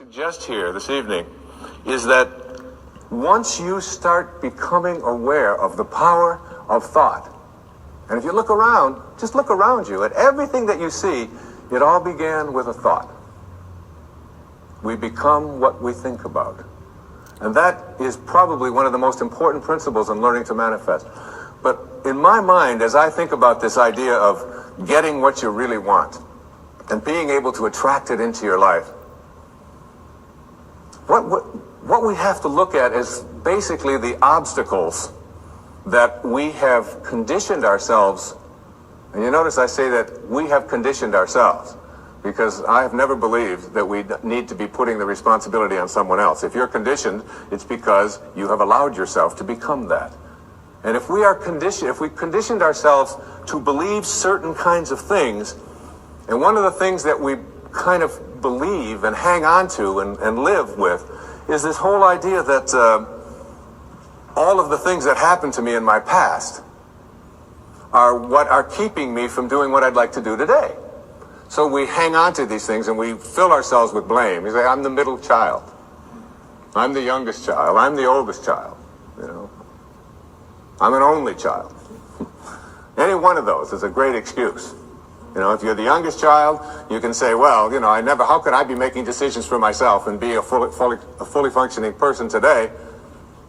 Suggest here this evening is that once you start becoming aware of the power of thought, and if you look around, just look around you at everything that you see, it all began with a thought. We become what we think about. And that is probably one of the most important principles in learning to manifest. But in my mind, as I think about this idea of getting what you really want and being able to attract it into your life, what we have to look at is basically the obstacles that we have conditioned ourselves. And you notice I say that we have conditioned ourselves, because I have never believed that we need to be putting the responsibility on someone else. If you're conditioned, it's because you have allowed yourself to become that. And if we conditioned ourselves to believe certain kinds of things, and one of the things that we kind of believe and hang on to and live with is this whole idea that all of the things that happened to me in my past are what are keeping me from doing what I'd like to do today. So we hang on to these things and we fill ourselves with blame. We say, I'm the middle child. I'm the youngest child. I'm the oldest child. You know, I'm an only child. Any one of those is a great excuse. You know, if you're the youngest child, you can say, well, you know, how could I be making decisions for myself and be a fully functioning person today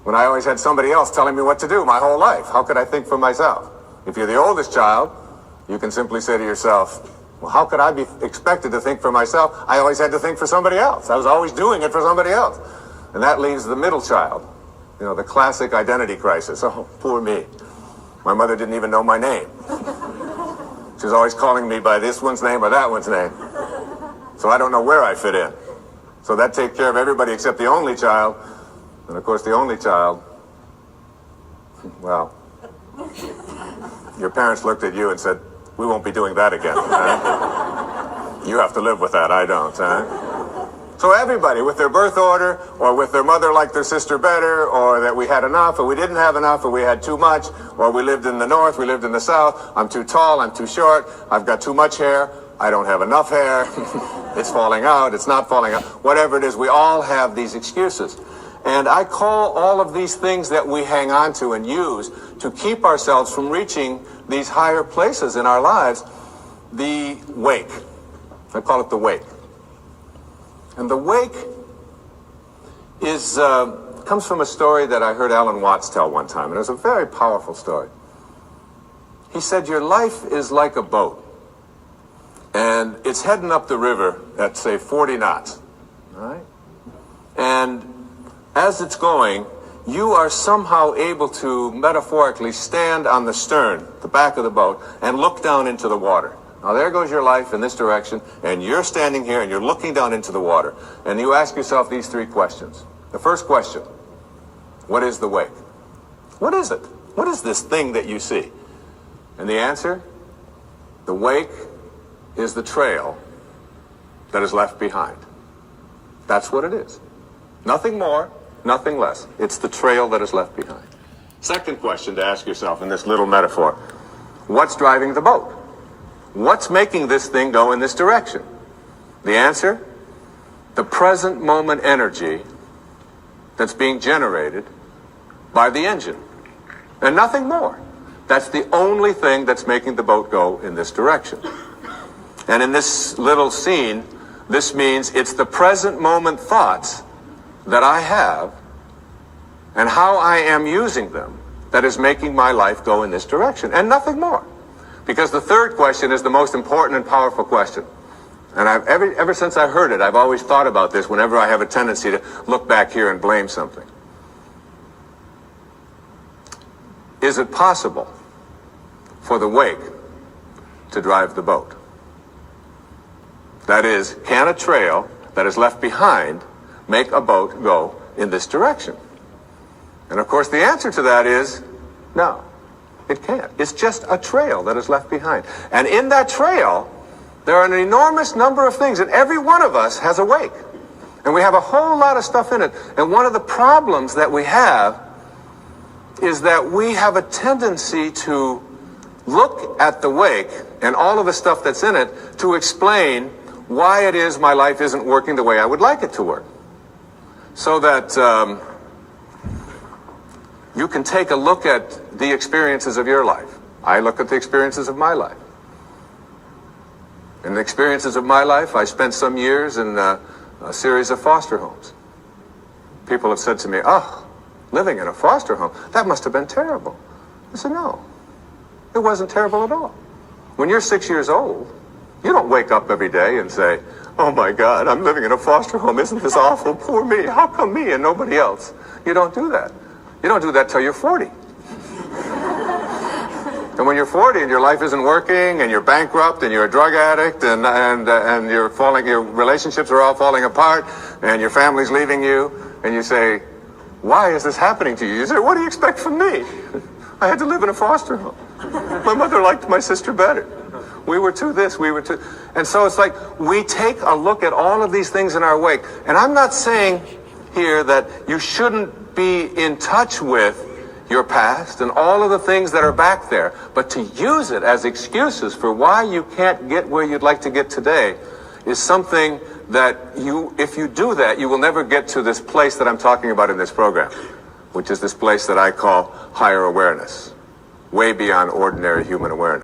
when I always had somebody else telling me what to do my whole life? How could I think for myself? If you're the oldest child, you can simply say to yourself, well, how could I be expected to think for myself? I always had to think for somebody else. I was always doing it for somebody else. And that leaves the middle child, you know, the classic identity crisis. Oh, poor me. My mother didn't even know my name. She was always calling me by this one's name or that one's name. So I don't know where I fit in. So that takes care of everybody except the only child. And of course the only child, well, your parents looked at you and said, we won't be doing that again. Huh? You have to live with that, I don't. Huh? So everybody, with their birth order, or with their mother liked their sister better, or that we had enough, or we didn't have enough, or we had too much, or we lived in the north, we lived in the south, I'm too tall, I'm too short, I've got too much hair, I don't have enough hair, it's falling out, it's not falling out, whatever it is, we all have these excuses. And I call all of these things that we hang on to and use to keep ourselves from reaching these higher places in our lives, the wake. I call it the wake. And the wake is comes from a story that I heard Alan Watts tell one time, and it was a very powerful story. He said, your life is like a boat, and it's heading up the river at, say, 40 knots, all right? And as it's going, you are somehow able to metaphorically stand on the stern, the back of the boat, and look down into the water. Now there goes your life in this direction, and you're standing here and you're looking down into the water. And you ask yourself these three questions. The first question, what is the wake? What is it? What is this thing that you see? And the answer, the wake is the trail that is left behind. That's what it is. Nothing more, nothing less. It's the trail that is left behind. Second question to ask yourself in this little metaphor, what's driving the boat? What's making this thing go in this direction? The answer, the present moment energy that's being generated by the engine. And nothing more. That's the only thing that's making the boat go in this direction. And in this little scene, this means it's the present moment thoughts that I have and how I am using them that is making my life go in this direction, and nothing more. Because the third question is the most important and powerful question. And ever since I heard it, I've always thought about this whenever I have a tendency to look back here and blame something. Is it possible for the wake to drive the boat? That is, can a trail that is left behind make a boat go in this direction? And of course the answer to that is no. It can't. It's just a trail that is left behind. And in that trail, there are an enormous number of things, and every one of us has a wake. And we have a whole lot of stuff in it. And one of the problems that we have is that we have a tendency to look at the wake and all of the stuff that's in it to explain why it is my life isn't working the way I would like it to work. So that you can take a look at the experiences of your life. I look at the experiences of my life. In the experiences of my life, I spent some years in a series of foster homes. People have said to me, oh, living in a foster home, that must have been terrible. I said, no, it wasn't terrible at all. When you're 6 years old, you don't wake up every day and say, oh my God, I'm living in a foster home. Isn't this awful? Poor me. How come me and nobody else? You don't do that. You don't do that till you're 40. And when you're 40 and your life isn't working and you're bankrupt and you're a drug addict and your relationships are all falling apart and your family's leaving you, and you say, why is this happening to you? You say, what do you expect from me? I had to live in a foster home. My mother liked my sister better. We were too this, we were too... And so it's like we take a look at all of these things in our wake. And I'm not saying here that you shouldn't be in touch with your past and all of the things that are back there, but to use it as excuses for why you can't get where you'd like to get today is something that if you do that, you will never get to this place that I'm talking about in this program, which is this place that I call higher awareness, way beyond ordinary human awareness.